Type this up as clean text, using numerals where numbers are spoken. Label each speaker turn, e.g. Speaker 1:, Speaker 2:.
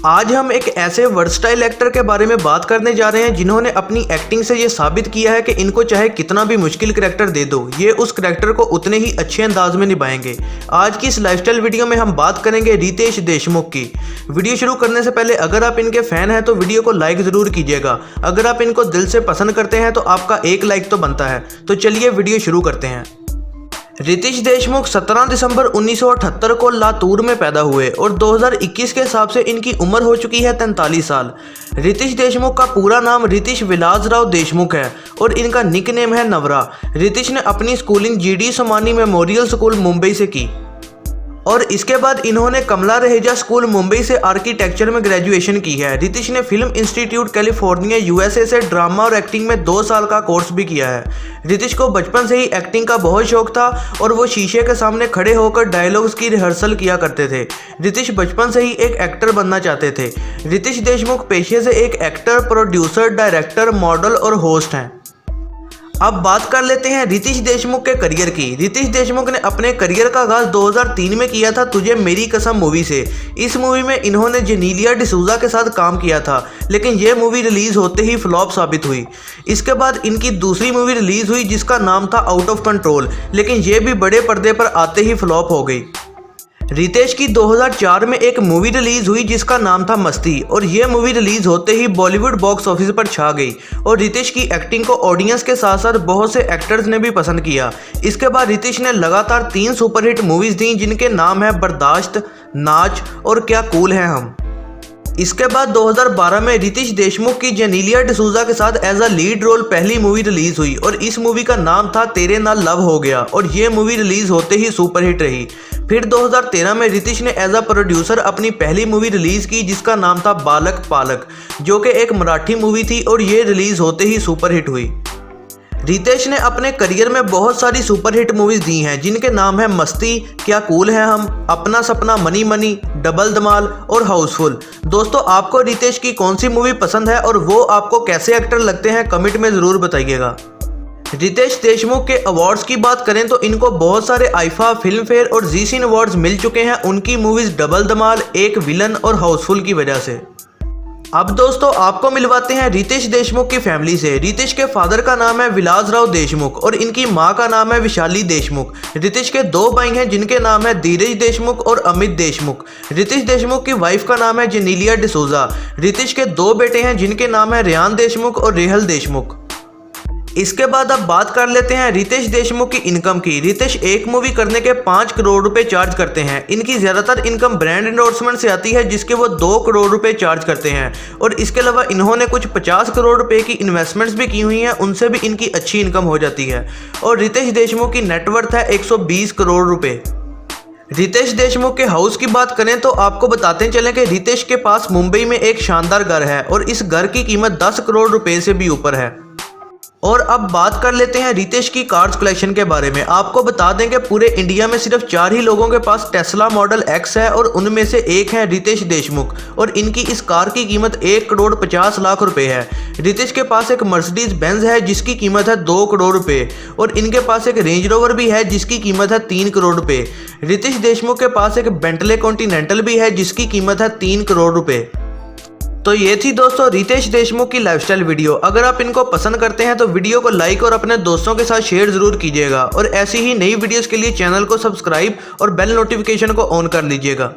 Speaker 1: आज हम एक ऐसे वर्सटाइल एक्टर के बारे में बात करने जा रहे हैं जिन्होंने अपनी एक्टिंग से ये साबित किया है कि इनको चाहे कितना भी मुश्किल करैक्टर दे दो, ये उस करैक्टर को उतने ही अच्छे अंदाज में निभाएंगे। आज की इस लाइफस्टाइल वीडियो में हम बात करेंगे रितेश देशमुख की। वीडियो शुरू करने से पहले अगर आप इनके फैन हैं तो वीडियो को लाइक ज़रूर कीजिएगा। अगर आप इनको दिल से पसंद करते हैं तो आपका एक लाइक तो बनता है। तो चलिए वीडियो शुरू करते हैं। रितेश देशमुख 17 दिसंबर 1978 को लातूर में पैदा हुए और 2021 के हिसाब से इनकी उम्र हो चुकी है 43 साल। रितेश देशमुख का पूरा नाम रितेश विलासराव देशमुख है और इनका निकनेम है नवरा। रितेश ने अपनी schooling GD Somani memorial school Mumbai से की और इसके बाद इन्होंने कमला रहेजा स्कूल मुंबई से आर्किटेक्चर में ग्रेजुएशन की है। रितेश ने फिल्म इंस्टीट्यूट कैलिफोर्निया USA से ड्रामा और एक्टिंग में 2 साल का कोर्स भी किया है। रितेश को बचपन से ही एक्टिंग का बहुत शौक था और वो शीशे के सामने खड़े होकर डायलॉग्स की रिहर्सल किया करते थे। रितेश बचपन से ही एक एक्टर बनना चाहते थे। रितेश देशमुख पेशे से एक एक्टर, प्रोड्यूसर, डायरेक्टर, मॉडल और होस्ट हैं। अब बात कर लेते हैं रितेश देशमुख के करियर की। रितेश देशमुख ने अपने करियर का आगाज 2003 में किया था तुझे मेरी कसम मूवी से। इस मूवी में इन्होंने जेनेलिया डिसूजा के साथ काम किया था, लेकिन ये मूवी रिलीज होते ही फ्लॉप साबित हुई। इसके बाद इनकी दूसरी मूवी रिलीज हुई जिसका नाम था आउट ऑफ कंट्रोल, लेकिन ये भी बड़े पर्दे पर आते ही फ्लॉप हो गई। रितेश की 2004 में एक मूवी रिलीज हुई जिसका नाम था मस्ती और ये मूवी रिलीज होते ही बॉलीवुड बॉक्स ऑफिस पर छा गई और रितेश की एक्टिंग को ऑडियंस के साथ साथ बहुत से एक्टर्स ने भी पसंद किया। इसके बाद रितेश ने लगातार 3 सुपरहिट मूवीज दी जिनके नाम है बर्दाश्त, नाच और क्या कूल हैं हम। इसके बाद 2012 में रितेश देशमुख की जेनेलिया डिसूजा के साथ एज अ लीड रोल पहली मूवी रिलीज हुई और इस मूवी का नाम था तेरे नाल लव हो गया और ये मूवी रिलीज होते ही सुपरहिट रही। फिर 2013 में रितेश ने एज अ प्रोड्यूसर अपनी पहली मूवी रिलीज की जिसका नाम था बालक पालक, जो कि एक मराठी मूवी थी और ये रिलीज होते ही सुपरहिट हुई। रितेश ने अपने करियर में बहुत सारी सुपरहिट मूवीज दी हैं जिनके नाम है मस्ती, क्या कूल है हम, अपना सपना, मनी मनी, डबल धमाल और हाउसफुल। दोस्तों, आपको रितेश की कौन सी मूवी पसंद है और वो आपको कैसे एक्टर लगते हैं, कमेंट में ज़रूर बताइएगा। रितेश देशमुख के अवार्ड्स की बात करें तो इनको बहुत सारे आईफा, फिल्म फेयर और जी सिने अवार्ड्स मिल चुके हैं उनकी मूवीज डबल धमाल, एक विलन और हाउसफुल की वजह से। अब दोस्तों, आपको मिलवाते हैं रितेश देशमुख की फैमिली से। रितेश के फादर का नाम है विलासराव देशमुख और इनकी मां का नाम है विशाली देशमुख। रितेश के 2 भाई हैं जिनके नाम है धीरज देशमुख और अमित देशमुख। रितेश देशमुख की वाइफ का नाम है जेनेलिया डिसूजा। रितेश के 2 बेटे हैं जिनके नाम है रेहान देशमुख और रेहल देशमुख। इसके बाद अब बात कर लेते हैं रितेश देशमुख की इनकम की। रितेश एक मूवी करने के 5 करोड़ रुपए चार्ज करते हैं। इनकी ज़्यादातर इनकम ब्रांड एंडोर्समेंट से आती है जिसके वो 2 करोड़ रुपए चार्ज करते हैं और इसके अलावा इन्होंने कुछ 50 करोड़ रुपए की इन्वेस्टमेंट्स भी की हुई हैं, उनसे भी इनकी अच्छी इनकम हो जाती है। और रितेश देशमुख की नेटवर्थ है 120 करोड़ रुपये। रितेश देशमुख के हाउस की बात करें तो आपको बताते चलें कि रितेश के पास मुंबई में एक शानदार घर है और इस घर की कीमत 10 करोड़ रुपए से भी ऊपर है। और अब बात कर लेते हैं रितेश की कार्स कलेक्शन के बारे में। आपको बता दें कि पूरे इंडिया में सिर्फ 4 ही लोगों के पास टेस्ला मॉडल X है और उनमें से एक है रितेश देशमुख और इनकी इस कार की कीमत 1 करोड़ 50 लाख रुपए है। रितेश के पास एक मर्सिडीज बेंज है जिसकी कीमत है 2 करोड़ रुपए और इनके पास एक रेंज रोवर भी है जिसकी कीमत है 3 करोड़ रुपए। रितेश देशमुख के पास एक बेंटले कॉन्टिनेंटल भी है जिसकी कीमत है 3 करोड़ रुपए। तो ये थी दोस्तों रितेश देशमुख की लाइफस्टाइल वीडियो। अगर आप इनको पसंद करते हैं तो वीडियो को लाइक और अपने दोस्तों के साथ शेयर जरूर कीजिएगा और ऐसी ही नई वीडियोस के लिए चैनल को सब्सक्राइब और बेल नोटिफिकेशन को ऑन कर लीजिएगा।